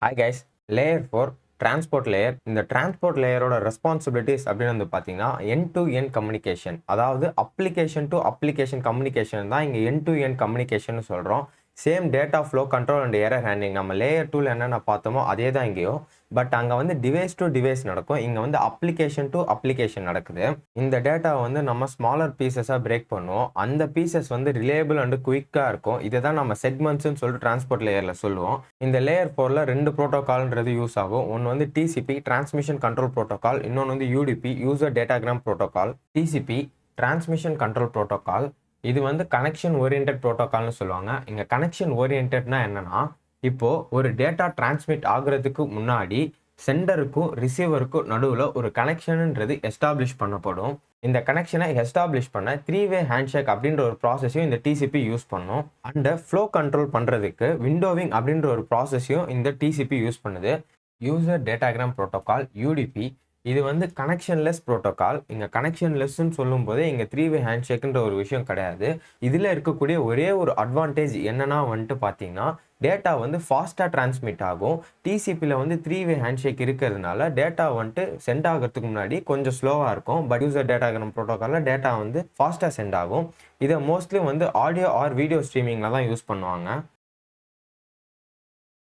Hi guys, layer 4 transport layer. இந்த transport லேயரோட responsibilities அப்படின்னு வந்து பார்த்தீங்கன்னா எண்ட் டு எண்ட் கம்யூனிகேஷன், அதாவது அப்ளிகேஷன் டு அப்ளிகேஷன் கம்யூனிகேஷன் தான் இங்கே எண்ட் டு எண்ட் கம்யூனிகேஷன் சொல்கிறோம். Same data flow control and error handling நம்ம லேயர் 2ல என்னென்ன பார்த்தோமோ அதே தான் இங்கேயும். பட் அங்கே வந்து டிவைஸ் டு டிவைஸ் நடக்கும், இங்கே வந்து அப்ளிகேஷன் டு அப்ளிகேஷன் நடக்குது. இந்த டேட்டாவை வந்து நம்ம ஸ்மாலர் பீசஸாக பிரேக் பண்ணுவோம். அந்த பீசஸ் வந்து ரிலேபிள் அண்ட் குயிக்காக இருக்கும். இதை தான் நம்ம செக்மெண்ட்ஸ்னு சொல்லிட்டு டிரான்ஸ்போர்ட் லேயரில் சொல்லுவோம். இந்த லேயர் 4ல 2 ப்ரோட்டோகால்ன்றது யூஸ் ஆகும். ஒன்று வந்து டிசிபி டிரான்ஸ்மிஷன் கண்ட்ரோல் ப்ரோட்டோகால், இன்னொன்று வந்து UDP user datagram protocol. TCP transmission control protocol, இது வந்து கனெக்ஷன் ஓரியன்டட் ப்ரோட்டோகால்னு சொல்லுவாங்க. இங்கே கனெக்ஷன் ஓரியன்டட்னா என்னன்னா, இப்போ ஒரு டேட்டா டிரான்ஸ்மிட் ஆகுறதுக்கு முன்னாடி சென்டருக்கும் ரிசீவருக்கும் நடுவில் ஒரு கனெக்ஷன்ன்றது எஸ்டாப்ளிஷ் பண்ணப்படும். இந்த கனெக்ஷனை எஸ்டாப்ளிஷ் பண்ண 3-வே ஹேண்ட்ஷேக் அப்படின்ற ஒரு ப்ராசஸையும் இந்த டிசிபி யூஸ் பண்ணும். அண்ட் ஃப்ளோ கண்ட்ரோல் பண்ணுறதுக்கு விண்டோவிங் அப்படின்ற ஒரு ப்ராசஸையும் இந்த டிசிபி யூஸ் பண்ணுது. யூசர் டேட்டாகிராம் ப்ரோட்டோகால் யூடிபி, இது வந்து கனெக்ஷன்லெஸ் ப்ரோட்டோகால். இங்கே கனெக்ஷன்லெஸ்ன்னு சொல்லும் போதே இங்கே 3-வே ஹேண்ட்ஷேக்குன்ற ஒரு விஷயம் கிடையாது. இதில் இருக்கக்கூடிய ஒரே ஒரு அட்வான்டேஜ் என்னன்னா வந்துட்டு பார்த்தீங்கன்னா, டேட்டா வந்து ஃபாஸ்ட்டாக டிரான்ஸ்மிட் ஆகும். டிசிபியில் வந்து 3-வே ஹேண்ட்ஷேக் இருக்கிறதுனால டேட்டா வந்துட்டு சென்ட் ஆகிறதுக்கு முன்னாடி கொஞ்சம் ஸ்லோவாக இருக்கும். பட் யூசர் டேட்டாகிராம் ப்ரோட்டோகாலில் டேட்டா வந்து ஃபாஸ்ட்டாக சென்ட் ஆகும். இதை மோஸ்ட்லி வந்து ஆடியோ ஆர் வீடியோ ஸ்ட்ரீமிங்கில் தான் யூஸ் பண்ணுவாங்க.